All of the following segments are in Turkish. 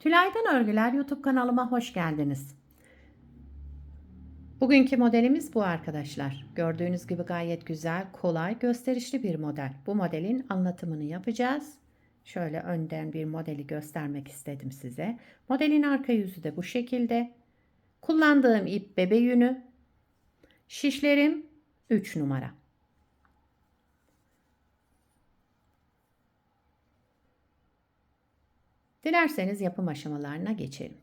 Tülay'dan Örgüler YouTube kanalıma hoş geldiniz. Bugünkü modelimiz bu arkadaşlar. Gördüğünüz gibi gayet güzel, kolay, gösterişli bir model. Bu modelin anlatımını yapacağız. Şöyle önden bir modeli göstermek istedim size. Modelin arka yüzü de bu şekilde. Kullandığım ip bebe yünü. Şişlerim 3 numara. Dilerseniz yapım aşamalarına geçelim.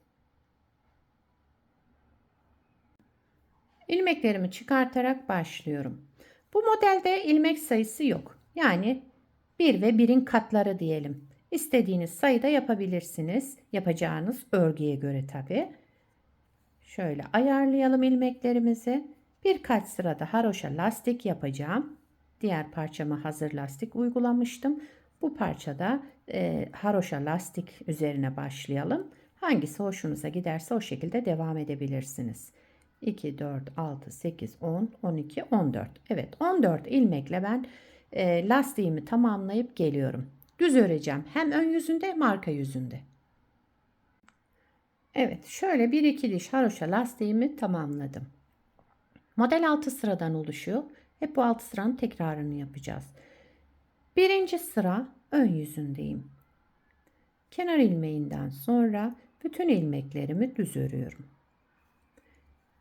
İlmeklerimi çıkartarak başlıyorum. Bu modelde ilmek sayısı yok. Yani 1 ve 1'in katları diyelim. İstediğiniz sayıda yapabilirsiniz. Yapacağınız örgüye göre tabi. Şöyle ayarlayalım ilmeklerimizi. Birkaç sırada haroşa lastik yapacağım. Diğer parçama hazır lastik uygulamıştım. Bu parçada haroşa lastik üzerine başlayalım. Hangisi hoşunuza giderse o şekilde devam edebilirsiniz. 2, 4, 6, 8, 10, 12, 14. Evet, 14 ilmekle ben lastiğimi tamamlayıp geliyorum. Düz öreceğim. Hem ön yüzünde hem arka yüzünde. Evet, şöyle bir iki diş haroşa lastiğimi tamamladım. Model 6 sıradan oluşuyor. Hep bu 6 sıranın tekrarını yapacağız. Birinci sıra ön yüzündeyim. Kenar ilmeğinden sonra bütün ilmeklerimi düz örüyorum.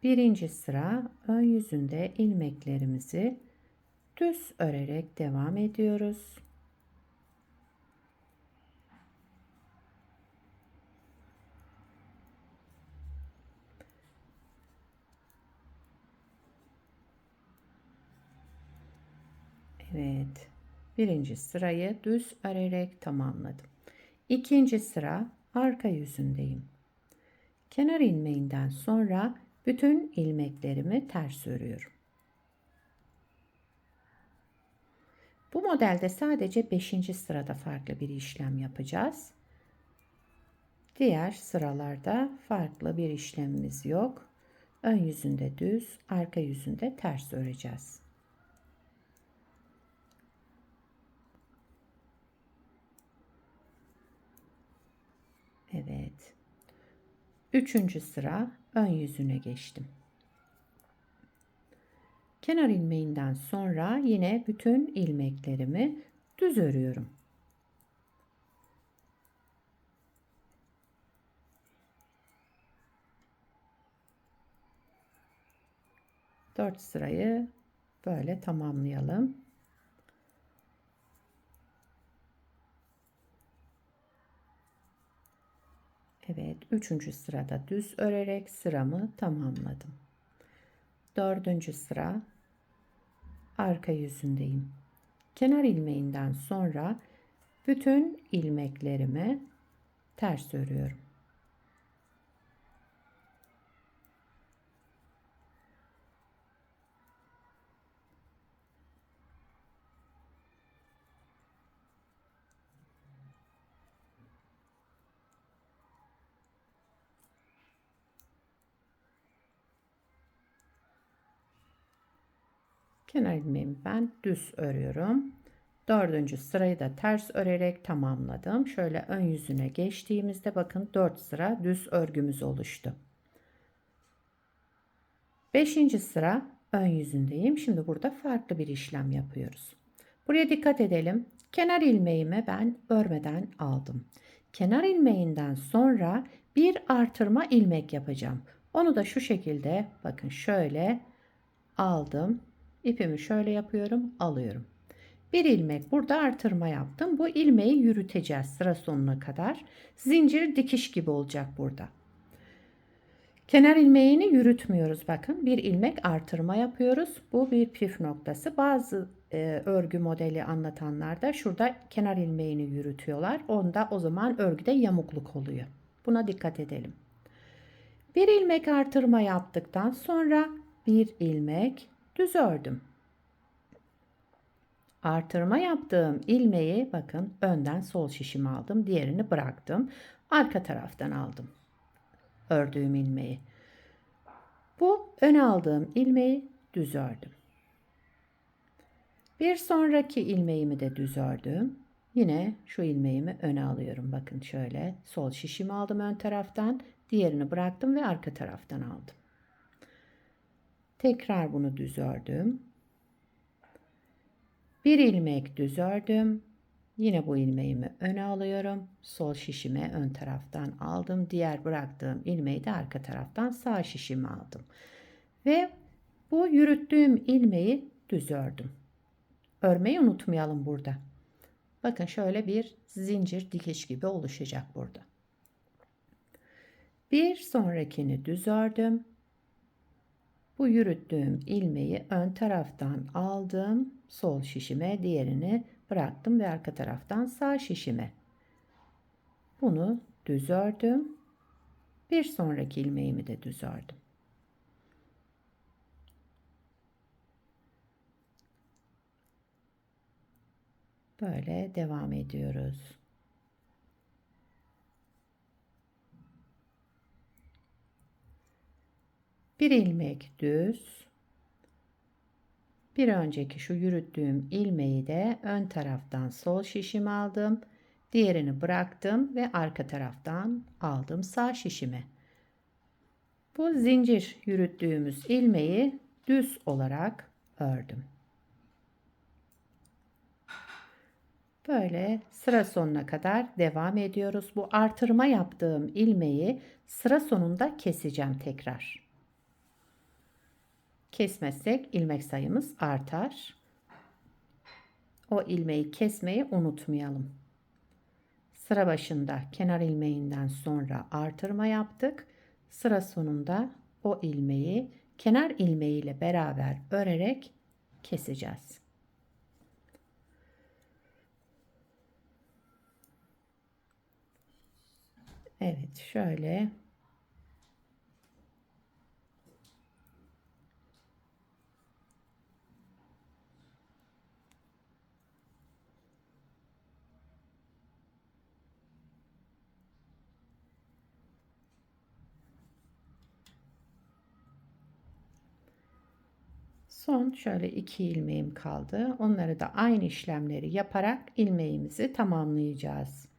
Birinci sıra ön yüzünde ilmeklerimizi düz örerek devam ediyoruz. Evet. Birinci sırayı düz örerek tamamladım. İkinci sıra arka yüzündeyim. Kenar ilmeğinden sonra bütün ilmeklerimi ters örüyorum. Bu modelde sadece 5. sırada farklı bir işlem yapacağız. Diğer sıralarda farklı bir işlemimiz yok. Ön yüzünde düz, arka yüzünde ters öreceğiz. Evet. 3. sıra ön yüzüne geçtim. Kenar ilmeğinden sonra yine bütün ilmeklerimi düz örüyorum. Dört sırayı böyle tamamlayalım. Evet, 3. sırada düz örerek sıramı tamamladım. 4. sıra arka yüzündeyim. Kenar ilmeğinden sonra bütün ilmeklerimi ters örüyorum. Kenar ilmeğimi ben düz örüyorum. 4. sırayı da ters örerek tamamladım. Şöyle ön yüzüne geçtiğimizde bakın 4 sıra düz örgümüz oluştu. 5. sıra ön yüzündeyim. Şimdi burada farklı bir işlem yapıyoruz. Buraya dikkat edelim. Kenar ilmeğimi ben örmeden aldım. Kenar ilmeğinden sonra bir artırma ilmek yapacağım. Onu da şu şekilde bakın şöyle aldım. İpimi şöyle yapıyorum, alıyorum. Bir ilmek burada artırma yaptım. Bu ilmeği yürüteceğiz sıra sonuna kadar. Zincir dikiş gibi olacak burada. Kenar ilmeğini yürütmüyoruz. Bakın bir ilmek artırma yapıyoruz. Bu bir püf noktası. Bazı örgü modeli anlatanlar da şurada kenar ilmeğini yürütüyorlar. Onda o zaman örgüde yamukluk oluyor. Buna dikkat edelim. Bir ilmek artırma yaptıktan sonra bir ilmek düz ördüm. Artırma yaptığım ilmeği bakın önden sol şişimi aldım. Diğerini bıraktım. Arka taraftan aldım. Ördüğüm ilmeği. Bu öne aldığım ilmeği düz ördüm. Bir sonraki ilmeğimi de düz ördüm. Yine şu ilmeğimi öne alıyorum. Bakın şöyle sol şişimi aldım ön taraftan. Diğerini bıraktım ve arka taraftan aldım. Tekrar bunu düz ördüm. Bir ilmek düz ördüm. Yine bu ilmeğimi öne alıyorum. Sol şişime ön taraftan aldım. Diğer bıraktığım ilmeği de arka taraftan sağ şişime aldım. Ve bu yürüttüğüm ilmeği düz ördüm. Örmeyi unutmayalım burada. Bakın şöyle bir zincir dikiş gibi oluşacak burada. Bir sonrakini düz ördüm. Bu yürüttüğüm ilmeği ön taraftan aldım. Sol şişime, diğerini bıraktım ve arka taraftan sağ şişime. Bunu düz ördüm. Bir sonraki ilmeğimi de düz ördüm. Böyle devam ediyoruz. Bir ilmek düz. Bir önceki şu yürüttüğüm ilmeği de ön taraftan sol şişime aldım. Diğerini bıraktım ve arka taraftan aldım sağ şişime. Bu zincir yürüttüğümüz ilmeği düz olarak ördüm. Böyle sıra sonuna kadar devam ediyoruz. Bu artırma yaptığım ilmeği sıra sonunda keseceğim tekrar. Kesmezsek ilmek sayımız artar. O ilmeği kesmeyi unutmayalım. Sıra başında kenar ilmeğinden sonra artırma yaptık. Sıra sonunda o ilmeği kenar ilmeğiyle beraber örerek keseceğiz. Evet, şöyle son şöyle 2 ilmeğim kaldı. Onları da aynı işlemleri yaparak ilmeğimizi tamamlayacağız.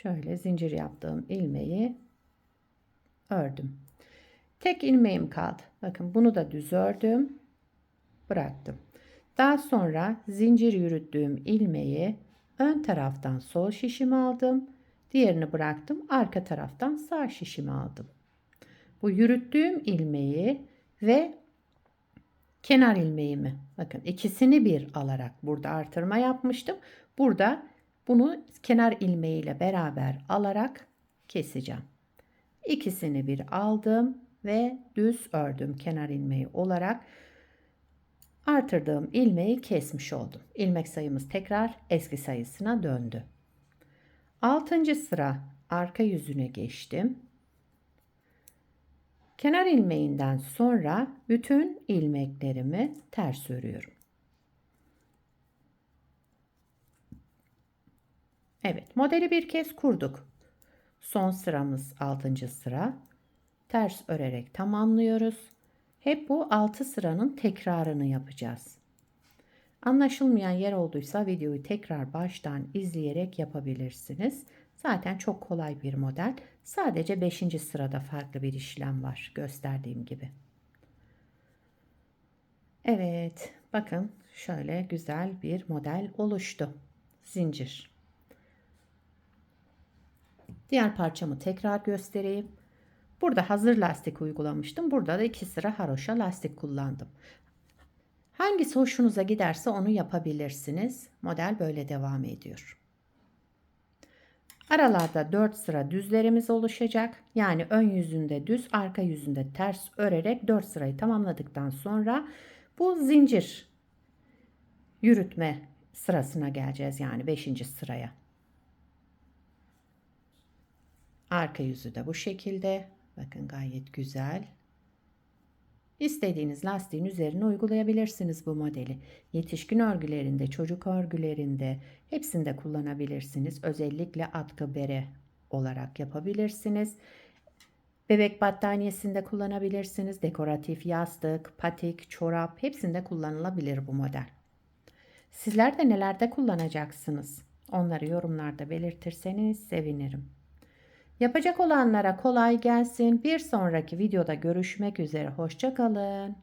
Şöyle zincir yaptığım ilmeği ördüm. Tek ilmeğim kaldı. Bakın bunu da düz ördüm. Bıraktım. Daha sonra zincir yürüttüğüm ilmeği ön taraftan sol şişimi aldım. Diğerini bıraktım. Arka taraftan sağ şişimi aldım. Bu yürüttüğüm ilmeği ve kenar ilmeğimi, bakın ikisini bir alarak burada artırma yapmıştım. Burada bunu kenar ilmeğiyle beraber alarak keseceğim. İkisini bir aldım ve düz ördüm kenar ilmeği olarak. Artırdığım ilmeği kesmiş oldum. İlmek sayımız tekrar eski sayısına döndü. 6. sıra arka yüzüne geçtim. Kenar ilmeğinden sonra bütün ilmeklerimi ters örüyorum. Evet, modeli bir kez kurduk. Son sıramız 6. sıra. Ters örerek tamamlıyoruz. Hep bu 6 sıranın tekrarını yapacağız. Anlaşılmayan yer olduysa videoyu tekrar baştan izleyerek yapabilirsiniz. Zaten çok kolay bir model. Sadece 5. sırada farklı bir işlem var gösterdiğim gibi. Evet, bakın şöyle güzel bir model oluştu. Zincir. Diğer parçamı tekrar göstereyim. Burada hazır lastik uygulamıştım. Burada da 2 sıra haroşa lastik kullandım. Hangisi hoşunuza giderse onu yapabilirsiniz. Model böyle devam ediyor. Aralarda 4 sıra düzlerimiz oluşacak. Yani ön yüzünde düz, arka yüzünde ters örerek 4 sırayı tamamladıktan sonra bu zincir yürütme sırasına geleceğiz. Yani 5. sıraya. Arka yüzü de bu şekilde. Bakın gayet güzel. İstediğiniz lastiğin üzerine uygulayabilirsiniz bu modeli. Yetişkin örgülerinde, çocuk örgülerinde hepsinde kullanabilirsiniz. Özellikle atkı bere olarak yapabilirsiniz. Bebek battaniyesinde kullanabilirsiniz. Dekoratif yastık, patik, çorap hepsinde kullanılabilir bu model. Sizler de nelerde kullanacaksınız? Onları yorumlarda belirtirseniz sevinirim. Yapacak olanlara kolay gelsin. Bir sonraki videoda görüşmek üzere. Hoşça kalın.